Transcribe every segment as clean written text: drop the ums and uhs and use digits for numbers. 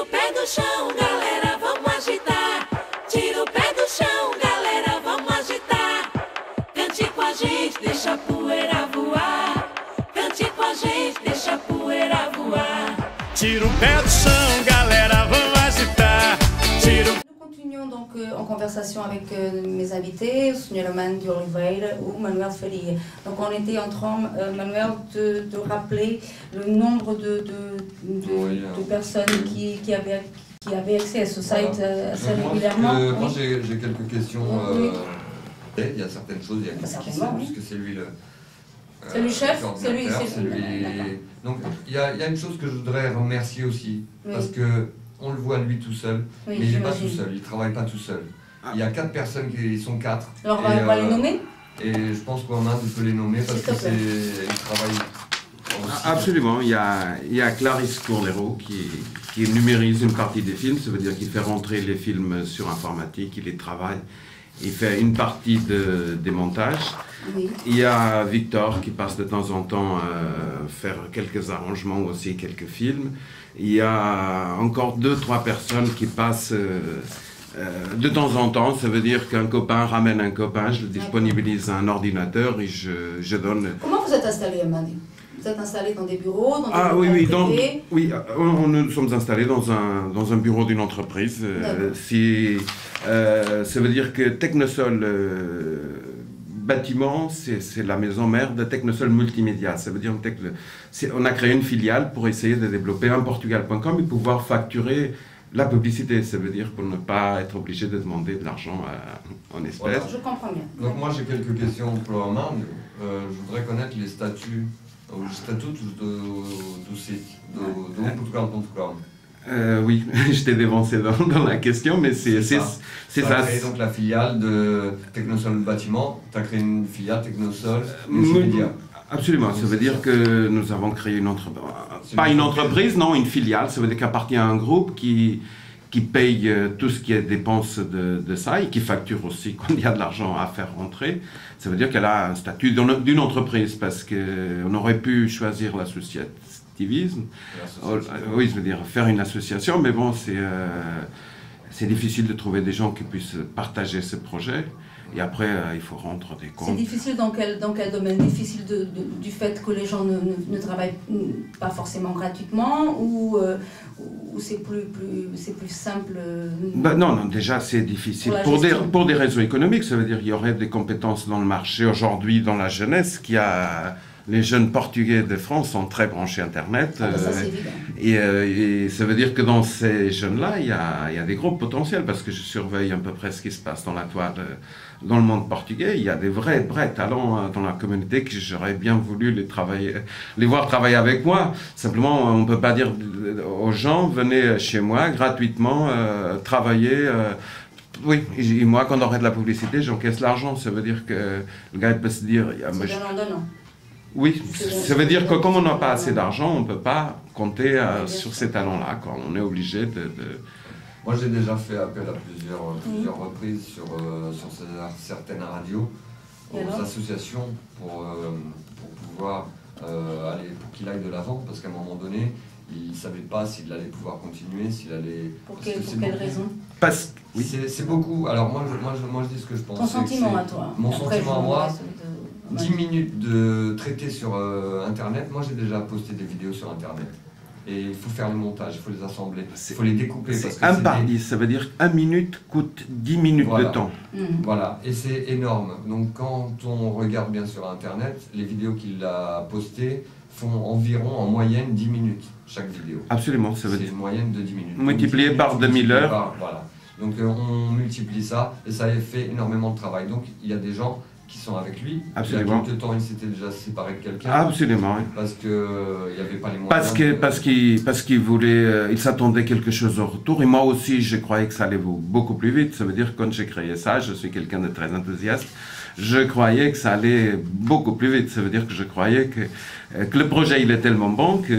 Tira o pé do chão, galera, vamos agitar. Tira o pé do chão, galera, vamos agitar. Cante com a gente, deixa a poeira voar. Cante com a gente, deixa a poeira voar. Tira o pé do chão, galera, vamos agitar. Tira o... Nous continuons donc en conversation avec mes invités, o Sr. Armando de Oliveira ou Manuel Faria. Donc on était en train, Manuel, de rappeler le nombre de personnes qui avaient accès à ce site assez régulièrement. Moi j'ai quelques questions. Il y a certaines choses, il y a des questions, puisque c'est lui le... C'est lui chef, c'est lui. Donc il y a une chose que je voudrais remercier aussi, parce que on le voit lui tout seul, mais il n'est pas tout seul, il ne travaille pas tout seul. Il y a 4 personnes qui sont 4. Alors on va les nommer. Et je pense qu'en Inde, on peut les nommer parce qu'ils travaillent. Absolument, il y a Clarisse Courlero qui numérise une partie des films, ça veut dire qu'il fait rentrer les films sur informatique, il les travaille, il fait une partie des montages. Oui. Il y a Victor qui passe de temps en temps faire quelques arrangements aussi, quelques films. Il y a encore 2-3 personnes qui passent de temps en temps, ça veut dire qu'un copain ramène un copain, je le disponibilise un ordinateur et je donne... Comment vous êtes installé, Amadi? Vous êtes installé dans des bureaux, dans des bureaux nous sommes installés dans un bureau d'une entreprise. Ça veut dire que Technosol Bâtiment, c'est la maison mère de Technosol Multimédia. Ça veut dire on a créé une filiale pour essayer de développer un portugal.com et pouvoir facturer la publicité. Ça veut dire pour ne pas être obligé de demander de l'argent en espèces. Voilà. Je comprends bien. Donc moi j'ai quelques questions pour Armando. Je voudrais connaître les statuts do Portugal.com. Oui, je t'ai dévancé dans la question, mais c'est ça. Tu as créé donc la filiale de Technosol Bâtiment, tu as créé une filiale Technosol Multimédia. Absolument, ça veut dire que nous avons créé une entreprise, pas une entreprise, non, une filiale, ça veut dire qu'appartient à un groupe qui paye tout ce qui est dépenses de ça et qui facture aussi quand il y a de l'argent à faire rentrer. Ça veut dire qu'elle a un statut d'une entreprise parce qu'on aurait pu choisir l'associativisme. Oui, je veux dire faire une association, mais bon, c'est difficile de trouver des gens qui puissent partager ce projet. Et après, il faut rendre des comptes. C'est difficile dans quel domaine? Difficile du fait que les gens ne travaillent pas forcément gratuitement ou c'est plus simple? Non, déjà c'est difficile. Pour des raisons économiques, ça veut dire qu'il y aurait des compétences dans le marché aujourd'hui, dans la jeunesse, les jeunes portugais de France sont très branchés Internet. Ça, c'est évident. Et ça veut dire que dans ces jeunes-là, il y a des gros potentiels parce que je surveille à peu près ce qui se passe dans la toile, dans le monde portugais. Il y a des vrais talents dans la communauté que j'aurais bien voulu les voir travailler avec moi. Simplement, on ne peut pas dire aux gens, venez chez moi gratuitement, travailler. Oui, et moi, quand on aurait de la publicité, j'encaisse l'argent. Ça veut dire que le gars peut se dire... C'est donnant. Oui, ça veut dire que comme on n'a pas assez d'argent, on ne peut pas compter sur ces talents-là. On est obligé de... Moi, j'ai déjà fait appel à plusieurs reprises sur certaines radios, aux associations, pour pouvoir qu'il aille de l'avant, parce qu'à un moment donné, il ne savait pas s'il allait pouvoir continuer, s'il allait... Pour quelle raison? Oui. C'est beaucoup. Alors moi, je dis ce que je pense. Ton sentiment à toi. Mon sentiment à moi. 10 minutes de traité sur Internet, moi j'ai déjà posté des vidéos sur Internet. Et il faut faire le montage, il faut les assembler, il faut les découper. C'est 1 par 10, ça veut dire 1 minute coûte 10 minutes de temps. Voilà, et c'est énorme. Donc quand on regarde bien sur Internet, les vidéos qu'il a postées font environ en moyenne 10 minutes chaque vidéo. Absolument, ça veut dire. C'est une moyenne de 10 minutes. Multiplié par 2000 heures. Voilà. Donc on multiplie ça et ça fait énormément de travail. Donc il y a des gens qui sont avec lui. Absolument. Il y a quelques temps, il s'était déjà séparé de quelqu'un. Absolument, oui. Parce qu'il n'y avait pas les moyens. Parce qu'il voulait, il s'attendait quelque chose au retour. Et moi aussi, je croyais que ça allait beaucoup plus vite. Ça veut dire que quand j'ai créé ça, je suis quelqu'un de très enthousiaste. Je croyais que ça allait beaucoup plus vite. Ça veut dire que je croyais que le projet il est tellement bon que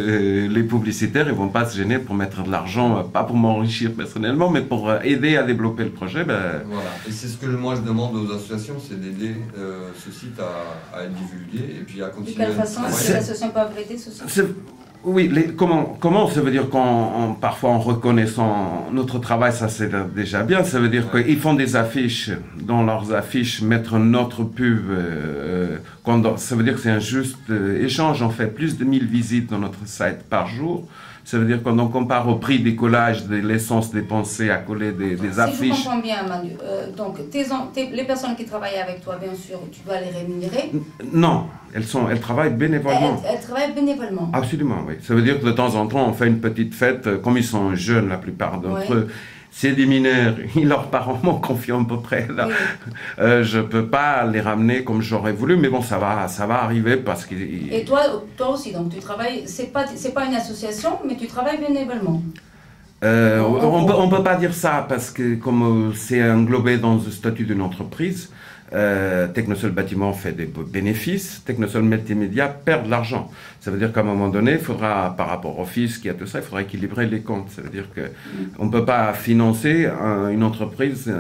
les publicitaires ils vont pas se gêner pour mettre de l'argent, pas pour m'enrichir personnellement, mais pour aider à développer le projet. Voilà. Et c'est ce que moi je demande aux associations, c'est d'aider ce site à être divulgué et puis à continuer. De quelle façon est-ce que les associations peuvent aider ce site? Oui, comment ça veut dire parfois en reconnaissant notre travail, ça c'est déjà bien, ça veut dire qu'ils font des affiches, dans leurs affiches mettre notre pub, ça veut dire que c'est un juste échange, on fait plus de 1000 visites dans notre site par jour. Ça veut dire quand on compare au prix des collages, de l'essence dépensée à coller des affiches. Si je comprends bien, Manu, donc les personnes qui travaillent avec toi, bien sûr, tu dois les rémunérer? Non, elles travaillent bénévolement. Elles travaillent bénévolement? Absolument, oui. Ça veut dire que de temps en temps, on fait une petite fête, comme ils sont jeunes, la plupart d'entre eux. C'est des mineurs, leurs parents m'ont confié à peu près. Là. Oui. Je ne peux pas les ramener comme j'aurais voulu, mais bon, ça va arriver parce que... Et toi aussi, donc tu travailles, c'est pas une association, mais tu travailles bénévolement. On ne peut pas dire ça parce que comme c'est englobé dans le statut d'une entreprise, Technosol Bâtiment fait des bénéfices, Technosol Multimédia perd de l'argent. Ça veut dire qu'à un moment donné, il faudra, par rapport au fisc et à tout ça, il faudra équilibrer les comptes. Ça veut dire qu'on ne peut pas financer une entreprise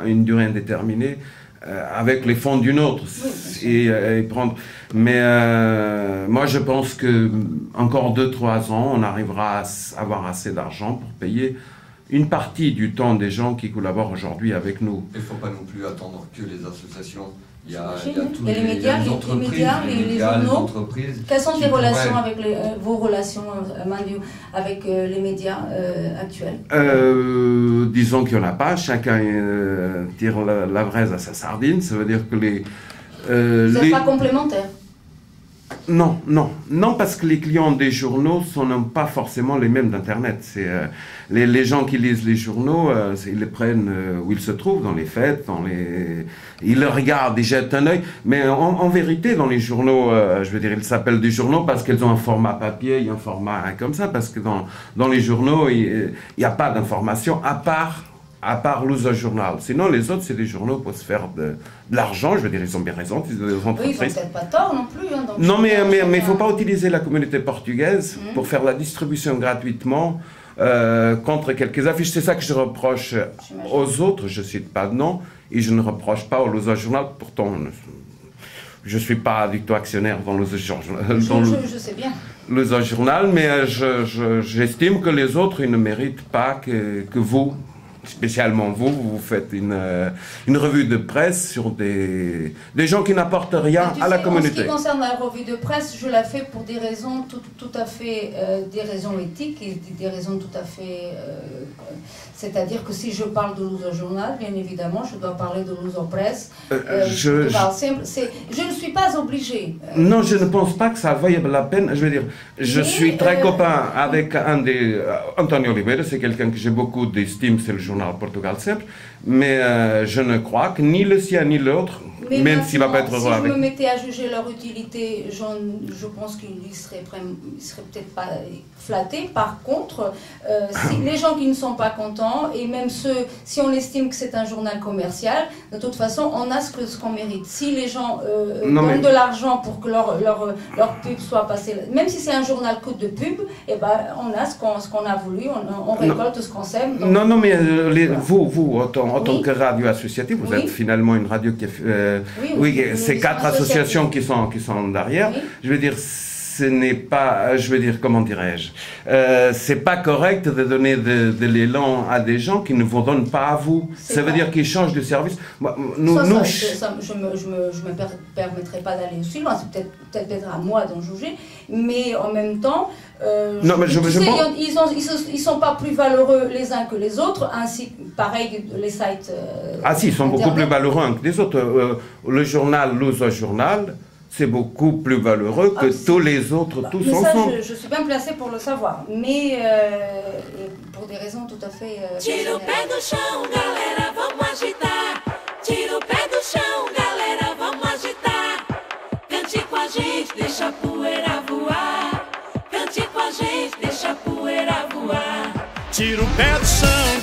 à une durée indéterminée avec les fonds d'une autre et prendre. Mais moi, je pense que encore 2-3 ans, on arrivera à avoir assez d'argent pour payer une partie du temps des gens qui collaborent aujourd'hui avec nous. Il ne faut pas non plus attendre que les associations. Il y a tous les médias, les journaux. Quelles sont tes relations avec vos relations, Manu, avec les médias actuels? Disons qu'il n'y en a pas. Chacun tire la braise à sa sardine. Ça veut dire que vous n'êtes pas complémentaires? Non, parce que les clients des journaux n'ont pas forcément les mêmes d'Internet. Les gens qui lisent les journaux, ils les prennent où ils se trouvent, dans les fêtes, ils le regardent, ils jettent un œil. Mais en vérité, dans les journaux, je veux dire, ils s'appellent des journaux parce qu'ils ont un format papier, il y a un format comme ça, parce que dans les journaux, il n'y a pas d'information à part l'Uso Journal. Sinon, les autres, c'est des journaux pour se faire de l'argent. Je veux dire, ils ont bien raison. Ils n'ont peut-être pas tort non plus. Hein, non, mais il ne faut pas utiliser la communauté portugaise pour faire la distribution gratuitement contre quelques affiches. C'est ça que je reproche aux autres. Je ne cite pas de nom. Et je ne reproche pas au Luso Journal. Pourtant, je ne suis pas du tout actionnaire dans le Luso Journal. Je sais bien. Luso Journal, mais j'estime que les autres, ils ne méritent pas que vous... Spécialement vous faites une revue de presse sur des gens qui n'apportent rien à la communauté. En ce qui concerne la revue de presse, je la fais pour des raisons tout à fait, des raisons éthiques et des raisons tout à fait... c'est-à-dire que si je parle de Luso Journal, bien évidemment, je dois parler de Luso Presse. Je ne suis pas obligée. Non, je ne pense pas que ça vaille la peine. Je veux dire, je suis très copain avec António Oliveira, c'est quelqu'un que j'ai beaucoup d'estime, c'est le journal Portugal Sempre, mais je ne crois que ni le sien ni l'autre, même s'il ne va pas être heureux avec. Si je me mettais à juger leur utilité, je pense qu'ils ne seraient peut-être pas flattés. Par contre, si les gens qui ne sont pas contents, et même si on estime que c'est un journal commercial, de toute façon, on a ce qu'on mérite. Si les gens donnent de l'argent pour que leur pub soit passée, même si c'est un journal de pub, eh ben, on a ce qu'on a voulu, on récolte ce qu'on sème. Donc... Non, mais vous, en tant que radio associative, vous êtes finalement une radio qui est... c'est 4 associations qui sont derrière. Oui. Je veux dire, ce n'est pas... Je veux dire, comment dirais-je, c'est pas correct de donner de l'élan à des gens qui ne vous donnent pas à vous. Ça veut dire qu'ils changent de service. Je me permettrai pas d'aller aussi loin. C'est peut-être à moi d'en juger. Mais en même temps... non, mais ils sont pas plus valeureux les uns que les autres, ainsi pareil les sites. Si, ils sont beaucoup plus valeureux que les autres. Le journal Luso Journal, c'est beaucoup plus valeureux que tous les autres, tous ensemble. Je suis bien placée pour le savoir, mais pour des raisons tout à fait. Tira o pé do chão, galera, vamos agitar. Tira o pé do chão, galera, vamos agitar. Cante com a gente, deixa a poeira voar. Cante com a gente, deixa a poeira voar. Tira o pé do chão,